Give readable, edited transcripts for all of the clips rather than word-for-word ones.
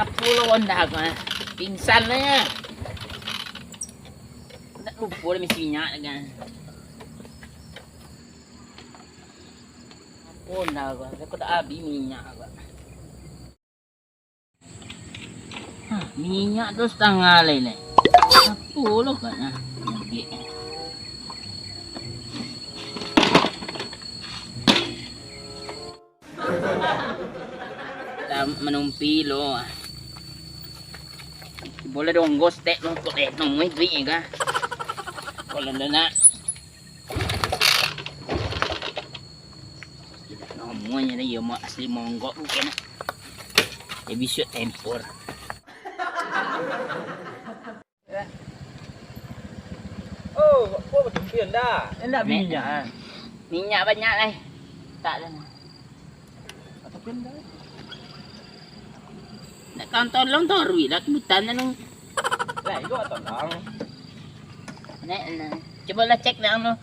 10 onda ko. Pingsan na niya. Tak lupa dah mesti minyak kan. Apa dah ko. Aku dah habis minyak ko. Minyak tu setengah lele. 10 kan. Ambil. Menumpi lo. Boleh dong gostek lo kok nong mai duit ka. Kalau nak. Namanya dia mak asli monggok bukan. Dia bisa tempur. Oh, apa betul dah? Endak minyak. Minyak banyak lah. Tak dah. Betul dah. Nak tolong torwi lah kebutan nang. Lah itu tolong. Nek cuba lah cek nang lo.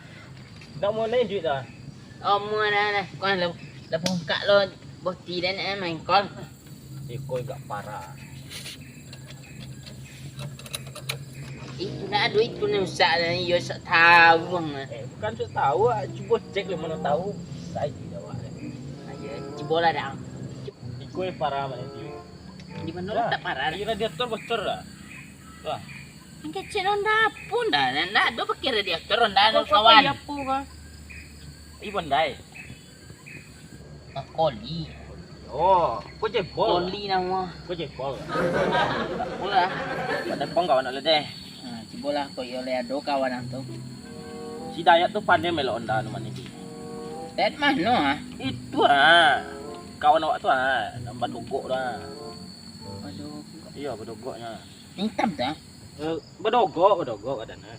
Dah mau lain duit dah. Oh mua dah. Kon la bongkak lo boti dan main kon. Koi gak parah. Itu nak duit tu ni usah dah yo sak tahu bang. Bukan tak tahu, cuba cek le mana tahu. Saya tidak awak. Ayo cuba lah dah. Koi parah mana dia. Di mana lo tak parah. Di radiator bocor dah. Wah. Ang kecil onda pun dah. Nak do pakai radiator onda kawan. Apa apa ka? Ibon dai. Koli. Oh, kau jebol. Koli nama. Kau jebol. Pula. Pada pong kawan ada deh. Cuba lah kau yo le ado kawan tu. Si Dayat tu pandai melok onda nu mana ni. Tet mana Itu kawan awak tu nampak dogok dah. Aduh. Iya, berdogoknya. Hitam dah. Berdogok ada na.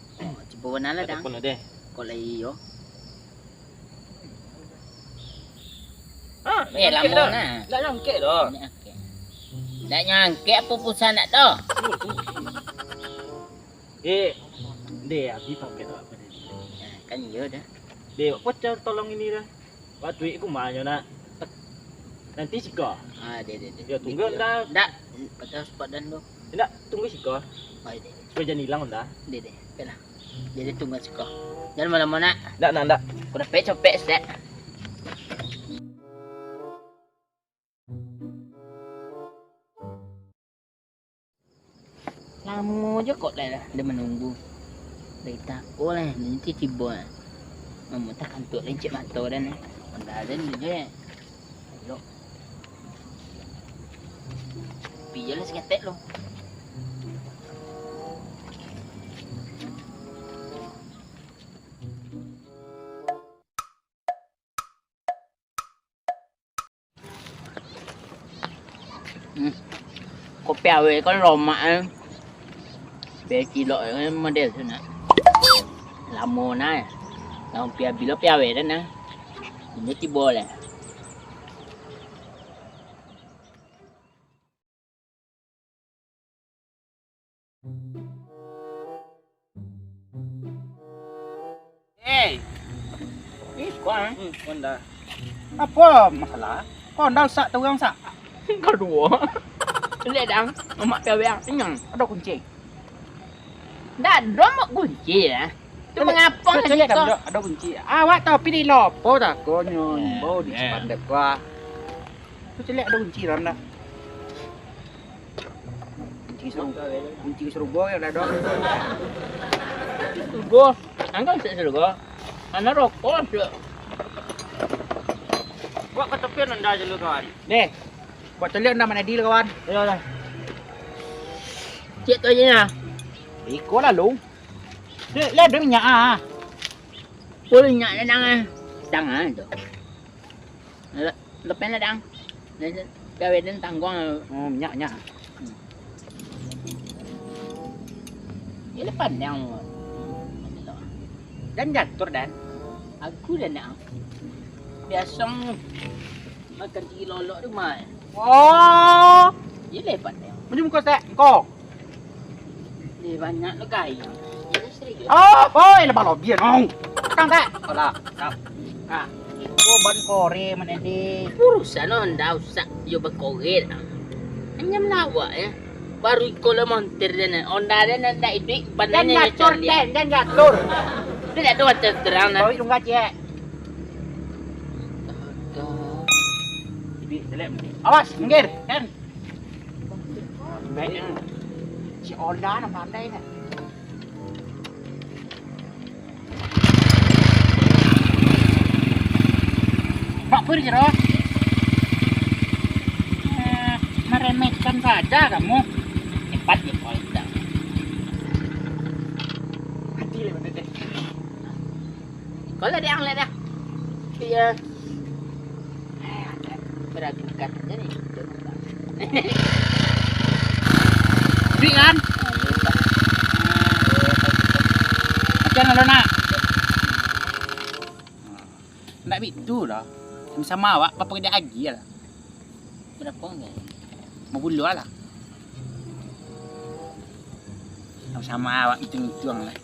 Cuba warna lah dah. Pun ada. Kau lagi yo. Lama nah. Dah nyangkek dah. Dah nyangkek apa pusat nak tu? Dia habis pakai tak apa ni. Kan ya dah. Dia apa cara tolong ini dah. Buat duit aku mahal nak. Nanti sika. Dia. Ya tunggu dah. Dak. Patah spot dan tu. Tidak tunggu sika. Dia. Supaya jangan hilang dah. Dia. Okeylah. Dia tunggu sika. Jangan mana-mana. Nak. Kau dah copek set. Lama je kok dah dia menunggu. Dia takut lah nanti tiba. Mama tak kantuk lencik mata dan dah ada ni je. Ayo. Piye lah seketek lo. Kopi awe kan romak kilo model tu nak. Lama na. Lang bila awe dah na. Ini tiba lah. Kau dah. Apa masalah? Kau dah sak tu yang sak. Kau dua. Lihat dang, mak awe yang kenyang. Ada kunci. Dah mak kunci lah. Tu mengapa ni kau? Ada kunci. Awak tahu pilih lopo tak konyon. Bau di sepandek gua. Tu celik ada kunci dalam dah. Kunci serugo yang ada. Serugo. Angkat serugo. Ana rokok tu. Buat ke tepi anda je kawan. Deh. Buat celik anda mana deal kawan. Ya dah. Cik tu je nah. Ikut lah lu. Lihat dia minyak Boleh minyak dah dang Dang tu. Lepas lah dang. Gawe dan tanggung. Oh minyak. Dia lepas dang. Dan jatuh dan. Aku dah nak. Biasa makan ciki lolok tu mai. Oh. Dia lepas dang. Macam muka saya kau. Dia banyak lo kaya. Oh, boy, lepas lobby no. Kang tak? Olah. Ah. Oh, ban kore mana ni? Urusan no ndak usah yo berkoret. Hanya melawak ya. Baru ikola montir dan onda dan ada itu Dan bananya ngatur dan ngatur. Itu tak ada terang Kau nah. itu enggak cek. Awas, minggir, kan. Baik. Si Onda nak pandai kan. Pak Pur jero. Meremehkan saja kamu. Cepat ya kau tak. Hati le betul. Kau lah dia anglet dah. Dia berarti dekat aja nih. Beri kan? Macam mana nak? Nak itu lah. Sama awak, apa kerja lagi lah. Berapa enggak? Mau bulu lah. Sama awak hitung-hitung lah.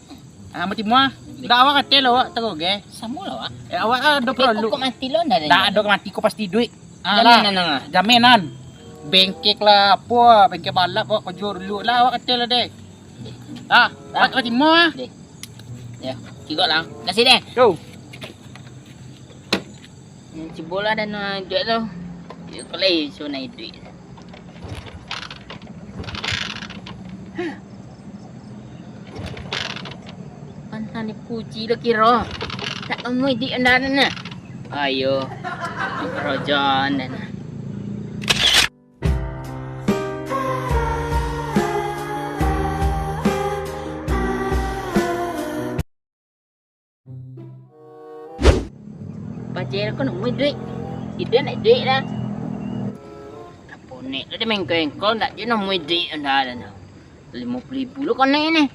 Ah, mati muah. Dah awak kata lo, awak terus ke? Sama lah wak. Awak ada perlu. Kok mati lo dah Dah ada mati ko pasti duit. Jaminan nang. Jaminan. Bengkek lah apa, bengkek balap awak kau dulu lah awak kata lah dek. Ah, awak mati muah. Ya, kikok lah. Nasi deh. Go. Cibola dan duit tu. Kalau isu naik duit. Pantan ni puji dah kira. Tak tahu di anda na. Ayo. Kerojan dan. Baca aku nak duit. Kita nak duit dah. Apa ni? Dia main kau nak je nak duit anda dah. 50,000 lu kau ni.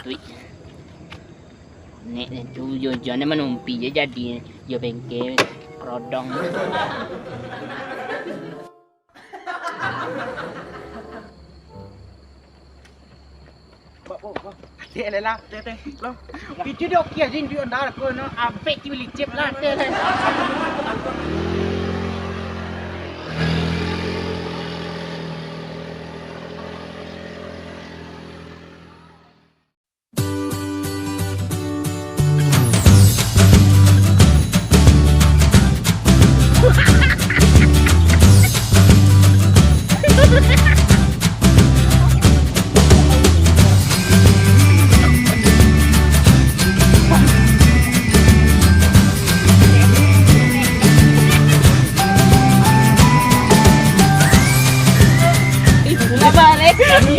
Duit. Nek tu yo jangan menumpi je jadi yo bengkel rodong. Teh lah, teh. Lo. Video dia okey aja dia anda ko no apek ki licip lah teh.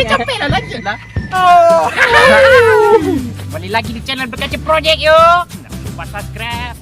Capek lah lagi lah. Oh. Balik lagi di channel Berkaca Project yuk. Jangan lupa subscribe.